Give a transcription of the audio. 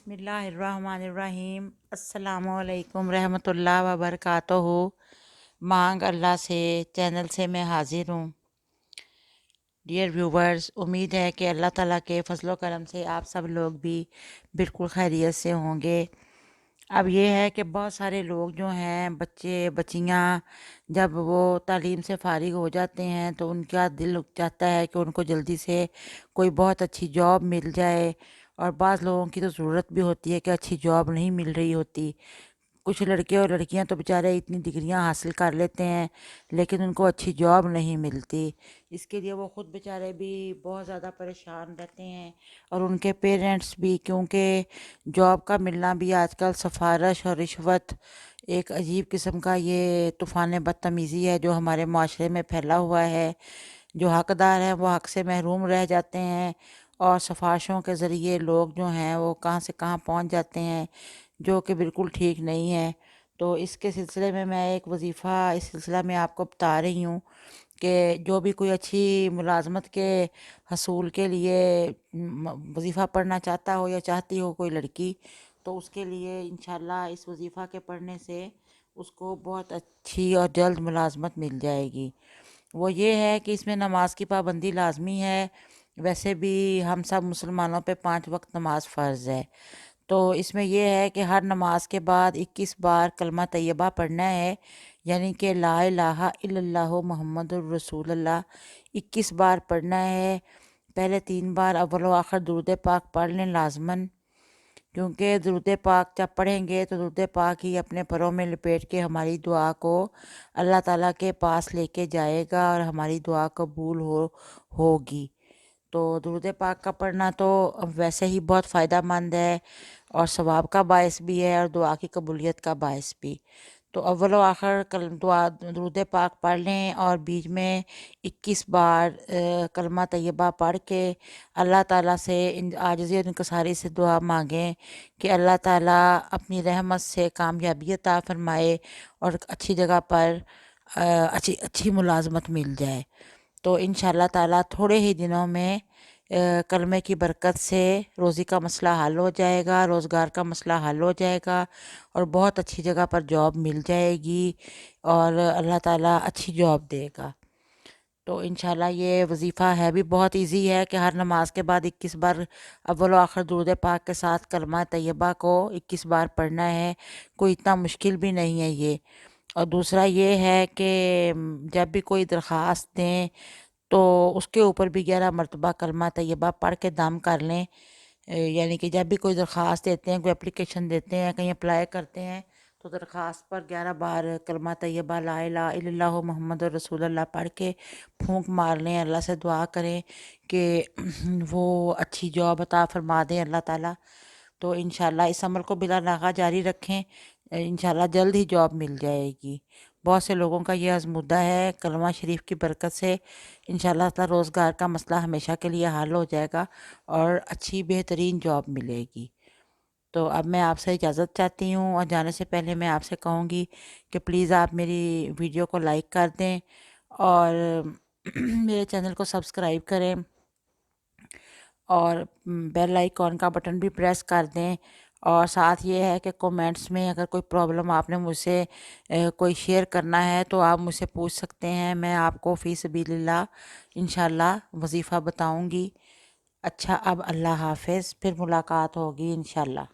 بسم اللہ الرحمن الرحیم۔ السلام علیکم رحمۃ اللہ وبرکاتہ۔ مانگ اللہ سے چینل سے میں حاضر ہوں۔ ڈیئر ویورز، امید ہے کہ اللہ تعالیٰ کے فضل و کرم سے آپ سب لوگ بھی بالکل خیریت سے ہوں گے۔ اب یہ ہے کہ بہت سارے لوگ جو ہیں بچے بچیاں جب وہ تعلیم سے فارغ ہو جاتے ہیں تو ان کا دل چاہتا ہے کہ ان کو جلدی سے کوئی بہت اچھی جاب مل جائے، اور بعض لوگوں کی تو ضرورت بھی ہوتی ہے کہ اچھی جاب نہیں مل رہی ہوتی۔ کچھ لڑکے اور لڑکیاں تو بیچارے اتنی ڈگریاں حاصل کر لیتے ہیں لیکن ان کو اچھی جاب نہیں ملتی۔ اس کے لیے وہ خود بیچارے بھی بہت زیادہ پریشان رہتے ہیں، اور ان کے پیرنٹس بھی، کیونکہ جاب کا ملنا بھی آج کل سفارش اور رشوت ایک عجیب قسم کا یہ طوفان بدتمیزی ہے جو ہمارے معاشرے میں پھیلا ہوا ہے۔ جو حقدار ہیں وہ حق سے محروم رہ جاتے ہیں، اور سفارشوں کے ذریعے لوگ جو ہیں وہ کہاں سے کہاں پہنچ جاتے ہیں، جو کہ بالکل ٹھیک نہیں ہے۔ تو اس کے سلسلے میں ایک وظیفہ اس سلسلہ میں آپ کو بتا رہی ہوں کہ جو بھی کوئی اچھی ملازمت کے حصول کے لیے وظیفہ پڑھنا چاہتا ہو یا چاہتی ہو کوئی لڑکی، تو اس کے لیے انشاءاللہ اس وظیفہ کے پڑھنے سے اس کو بہت اچھی اور جلد ملازمت مل جائے گی۔ وہ یہ ہے کہ اس میں نماز کی پابندی لازمی ہے۔ ویسے بھی ہم سب مسلمانوں پہ 5 وقت نماز فرض ہے، تو اس میں یہ ہے کہ ہر نماز کے بعد 21 بار کلمہ طیبہ پڑھنا ہے، یعنی کہ لا الہ الا اللہ محمد الرسول اللہ 21 بار پڑھنا ہے۔ پہلے 3 بار اول و آخر درود پاک پڑھ لیں لازماً، کیونکہ درود پاک جب پڑھیں گے تو درود پاک ہی اپنے پروں میں لپیٹ کے ہماری دعا کو اللہ تعالیٰ کے پاس لے کے جائے گا اور ہماری دعا قبول ہوگی۔ تو درود پاک کا پڑھنا تو ویسے ہی بہت فائدہ مند ہے، اور ثواب کا باعث بھی ہے اور دعا کی قبولیت کا باعث بھی۔ تو اول و آخر درود پاک پڑھ لیں، اور بیچ میں 21 بار کلمہ طیبہ پڑھ کے اللہ تعالیٰ سے عاجزی اور انکساری سے دعا مانگیں کہ اللہ تعالیٰ اپنی رحمت سے کامیابی عطا فرمائے اور اچھی جگہ پر اچھی ملازمت مل جائے۔ تو انشاءاللہ تعالیٰ تھوڑے ہی دنوں میں کلمے کی برکت سے روزی کا مسئلہ حل ہو جائے گا، روزگار کا مسئلہ حل ہو جائے گا، اور بہت اچھی جگہ پر جاب مل جائے گی، اور اللہ تعالیٰ اچھی جاب دے گا۔ تو انشاءاللہ یہ وظیفہ ہے بھی بہت ایزی ہے کہ ہر نماز کے بعد 21 بار اول و آخر درود پاک کے ساتھ کلمہ طیبہ کو 21 بار پڑھنا ہے، کوئی اتنا مشکل بھی نہیں ہے یہ۔ اور دوسرا یہ ہے کہ جب بھی کوئی درخواست دیں تو اس کے اوپر بھی 11 مرتبہ کلمہ طیبہ پڑھ کے دم کر لیں، یعنی کہ جب بھی کوئی درخواست دیتے ہیں، کوئی اپلیکیشن دیتے ہیں، کہیں اپلائی کرتے ہیں، تو درخواست پر 11 بار کلمہ طیبہ لا الہ الا اللہ محمد الرسول اللہ پڑھ کے پھونک مار لیں، اللہ سے دعا کریں کہ وہ اچھی جاب عطا فرما دیں اللہ تعالیٰ۔ تو انشاءاللہ اس عمل کو بلا ناغہ جاری رکھیں، انشاءاللہ جلد ہی جاب مل جائے گی۔ بہت سے لوگوں کا یہ آزمودہ ہے، کلمہ شریف کی برکت سے انشاءاللہ تعالیٰ روزگار کا مسئلہ ہمیشہ کے لیے حل ہو جائے گا اور اچھی بہترین جاب ملے گی۔ تو اب میں آپ سے اجازت چاہتی ہوں، اور جانے سے پہلے میں آپ سے کہوں گی کہ پلیز آپ میری ویڈیو کو لائک کر دیں اور میرے چینل کو سبسکرائب کریں، اور بیل آئیکن کا بٹن بھی پریس کر دیں۔ اور ساتھ یہ ہے کہ کومنٹس میں اگر کوئی پرابلم آپ نے مجھ سے کوئی شیئر کرنا ہے تو آپ مجھ سے پوچھ سکتے ہیں، میں آپ کو فی سبیل اللہ انشاءاللہ وظیفہ بتاؤں گی۔ اچھا، اب اللہ حافظ، پھر ملاقات ہوگی انشاءاللہ۔